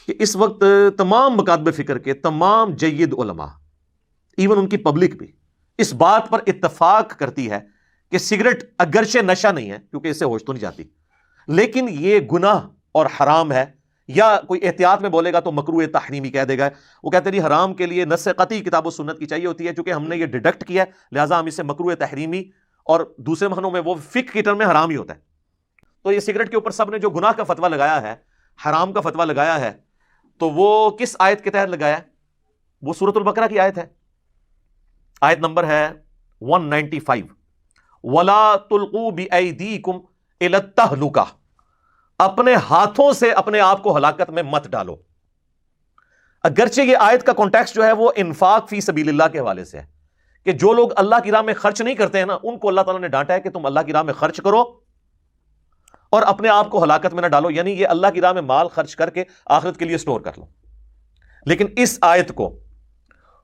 کہ اس وقت تمام مکاتب فکر کے تمام جید علماء، ایون ان کی پبلک بھی اس بات پر اتفاق کرتی ہے کہ سگریٹ اگرچہ نشہ نہیں ہے کیونکہ اس سے ہوش تو نہیں جاتی، لیکن یہ گناہ اور حرام ہے، یا کوئی احتیاط میں بولے گا تو مکروہ تحریمی کہہ دے گا۔ وہ کہتے ہیں حرام کے لیے نص قطعی کتاب و سنت کی چاہیے ہوتی ہے، چونکہ ہم نے یہ ڈیڈکٹ کیا ہے لہٰذا ہم اسے مکروہ تحریمی، اور دوسرے معنوں میں وہ فقہ کی ٹرم میں حرام ہی ہوتا ہے۔ تو یہ سگریٹ کے اوپر سب نے جو گناہ کا فتویٰ لگایا ہے، حرام کا فتویٰ لگایا ہے، تو وہ کس آیت کے تحت لگایا ہے؟ وہ سورۃ البقرہ کی آیت ہے، آیت نمبر ہے 195، وَلَا تُلْقُوا بِأَيْدِيكُمْ إِلَى التَّهْلُكَةِ، اپنے ہاتھوں سے اپنے آپ کو ہلاکت میں مت ڈالو۔ اگرچہ یہ آیت کا کانٹیکسٹ جو ہے وہ انفاق فی سبیل اللہ کے حوالے سے ہے، کہ جو لوگ اللہ کی راہ میں خرچ نہیں کرتے ہیں نا، ان کو اللہ تعالیٰ نے ڈانٹا ہے کہ تم اللہ کی راہ میں خرچ کرو اور اپنے آپ کو ہلاکت میں نہ ڈالو، یعنی یہ اللہ کی راہ میں مال خرچ کر کے آخرت کے لیے سٹور کر لو۔ لیکن اس آیت کو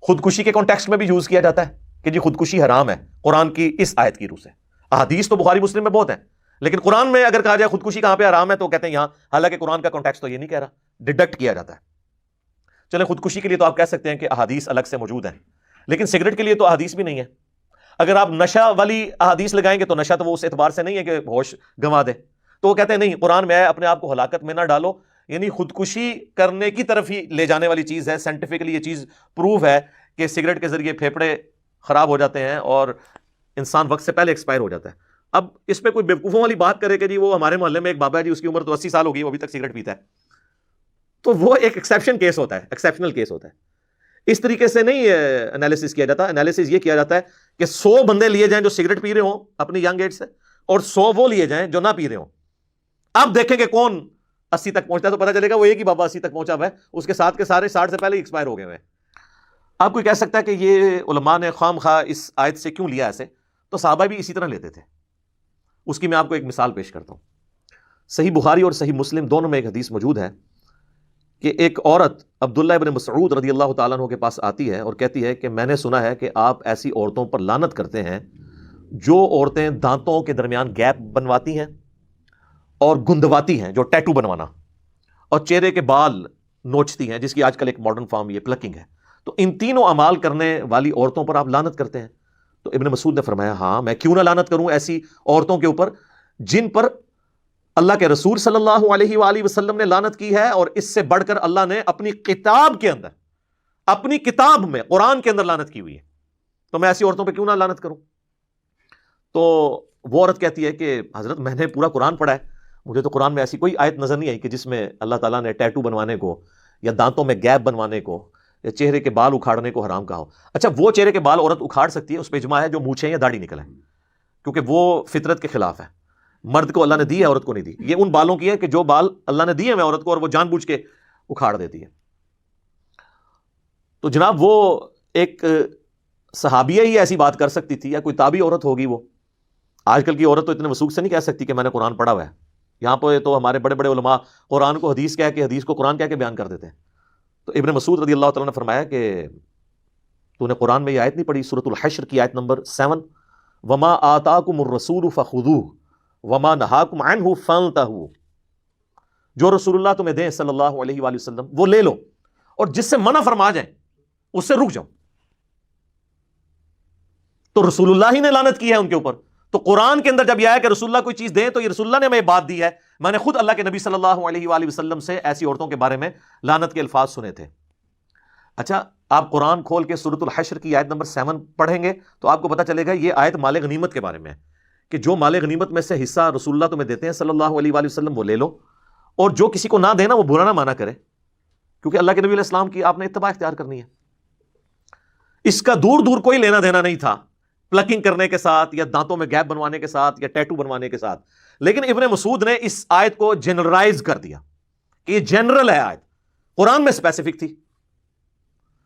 خودکشی کے کانٹیکسٹ میں بھی یوز کیا جاتا ہے کہ جی خودکشی حرام ہے قرآن کی اس آیت کی روح سے۔ احادیث تو بخاری مسلم میں بہت ہیں، لیکن قرآن میں اگر کہا جائے خودکشی کہاں پہ حرام ہے تو کہتے ہیں یہاں، حالانکہ قرآن کا کانٹیکسٹ تو یہ نہیں کہہ رہا، ڈیڈکٹ کیا جاتا ہے۔ چلیں خودکشی کے لیے تو آپ کہہ سکتے ہیں کہ احادیث الگ سے موجود ہیں، لیکن سگریٹ کے لیے تو احادیث بھی نہیں ہے۔ اگر آپ نشہ والی احادیث لگائیں گے تو نشہ تو وہ اس اعتبار سے نہیں ہے کہ ہوش گنوا دے، تو وہ کہتے ہیں نہیں، قرآن میں ہے اپنے آپ کو ہلاکت میں نہ ڈالو، یعنی خودکشی کرنے کی طرف ہی لے جانے والی چیز ہے۔ سائنٹیفکلی یہ چیز پروف ہے کہ سگریٹ کے ذریعے پھیپھڑے خراب ہو جاتے ہیں اور انسان وقت سے پہلے ایکسپائر ہو جاتا ہے۔ اب اس پہ کوئی بیوقوفوں والی بات کرے کہ جی وہ ہمارے محلے میں ایک بابا ہے جی، اس کی عمر تو 80 سال ہو گئی، وہ ابھی تک سگریٹ پیتا ہے، تو وہ ایک ایکسیپشن کیس ہوتا ہے، ایکسیپشنل کیس ہوتا ہے۔ اس طریقے سے نہیں انالیسس کیا جاتا، انالیسس یہ کیا جاتا ہے کہ 100 بندے لیے جائیں جو سگریٹ پی رہے ہوں اپنی ینگ ایج سے، اور 100 وہ لیے جائیں جو نہ پی رہے ہوں۔ اب دیکھیں کہ کون 80 تک پہنچتا ہے، تو پتہ چلے گا وہ ایک ہی بابا 80 تک پہنچا ہوا ہے، اس کے ساتھ کے سارے 60 سے پہلے ہی ایکسپائر ہو گئے ہوئے ہیں۔ آپ کوئی کہہ سکتا ہے کہ یہ علماء نے خواہ مخواہ اس آیت سے کیوں لیا ایسے؟ تو صحابہ بھی اسی طرح لیتے تھے۔ اس کی میں آپ کو ایک مثال پیش کرتا ہوں۔ صحیح بخاری اور صحیح مسلم دونوں میں ایک حدیث موجود ہے کہ ایک عورت عبداللہ ابن مسعود رضی اللہ تعالیٰ عنہ کے پاس آتی ہے اور کہتی ہے کہ میں نے سنا ہے کہ آپ ایسی عورتوں پر لعنت کرتے ہیں جو عورتیں دانتوں کے درمیان گیپ بنواتی ہیں اور گندواتی ہیں، جو ٹیٹو بنوانا، اور چہرے کے بال نوچتی ہیں، جس کی آج کل ایک ماڈرن فارم یہ پلکنگ ہے، تو ان تینوں اعمال کرنے والی عورتوں پر آپ لعنت کرتے ہیں۔ تو ابن مسعود نے فرمایا ہاں، میں کیوں نہ لعنت کروں ایسی عورتوں کے اوپر جن پر اللہ کے رسول صلی اللہ علیہ وآلہ وسلم نے لعنت کی ہے، اور اس سے بڑھ کر اللہ نے اپنی کتاب کے اندر، اپنی کتاب میں قرآن کے اندر لعنت کی ہوئی ہے، تو میں ایسی عورتوں پہ کیوں نہ لعنت کروں؟ تو وہ عورت کہتی ہے کہ حضرت میں نے پورا قرآن پڑھا ہے، مجھے تو قرآن میں ایسی کوئی آیت نظر نہیں آئی کہ جس میں اللہ تعالیٰ نے ٹیٹو بنوانے کو یا دانتوں میں گیپ بنوانے کو یا چہرے کے بال اکھاڑنے کو حرام کہا ہو۔ اچھا وہ چہرے کے بال عورت اکھاڑ سکتی ہے، اس پہ اجماع ہے، جو مونچھیں یا داڑھی نکل ہے، کیونکہ وہ فطرت کے خلاف ہے، مرد کو اللہ نے دی ہے، عورت کو نہیں دی۔ یہ ان بالوں کی ہے کہ جو بال اللہ نے دیے ہیں عورت کو، اور وہ جان بوجھ کے اکھاڑ دیتی ہے۔ تو جناب وہ ایک صحابیہ ہی ایسی بات کر سکتی تھی، یا کوئی تابعی عورت ہوگی وہ؟ آج کل کی عورت تو اتنے وثوق سے نہیں کہہ سکتی کہ میں نے قرآن پڑھا ہوا ہے۔ یہاں پہ تو ہمارے بڑے بڑے علماء قرآن کو حدیث کہہ کے، حدیث کو قرآن کہہ کے بیان کر دیتے ہیں۔ تو ابن مسعود رضی اللہ تعالیٰ نے فرمایا کہ تو نے قرآن میں یہ آیت نہیں پڑھی، سورۃ الحشر کی آیت نمبر 7، وما آتاکم الرسول فخذوہ وما نہاکم عنہ فانتہوا، جو رسول اللہ تمہیں دیں صلی اللہ علیہ وآلہ وسلم وہ لے لو، اور جس سے منع فرما جائیں اس سے رک جاؤ۔ تو رسول اللہ ہی نے لعنت کی ہے ان کے اوپر، تو قرآن کے اندر جب یہ آیا کہ رسول اللہ کوئی چیز دیں تو یہ رسول اللہ نے ہمیں بات دی ہے۔ میں نے خود اللہ کے نبی صلی اللہ علیہ وآلہ وسلم سے ایسی عورتوں کے بارے میں لعنت کے الفاظ سنے تھے۔ اچھا آپ قرآن کھول کے سورۃ الحشر کی آیت نمبر 7 پڑھیں گے تو آپ کو پتہ چلے گا یہ آیت مال غنیمت کے بارے میں ہے، کہ جو مال غنیمت میں سے حصہ رسول اللہ تمہیں دیتے ہیں صلی اللہ علیہ وآلہ وسلم وہ لے لو، اور جو کسی کو نہ دینا وہ برا نہ مانا کرے، کیونکہ اللہ کے نبی علیہ السلام کی آپ نے اتباع اختیار کرنی ہے۔ اس کا دور دور کوئی لینا دینا نہیں تھا پلکنگ کرنے کے ساتھ، یا دانتوں میں گیپ بنوانے کے ساتھ، یا ٹیٹو بنوانے کے ساتھ، لیکن ابن مسعود نے اس آیت کو جنرلائز کر دیا کہ یہ جنرل ہے آیت، قرآن میں اسپیسیفک تھی۔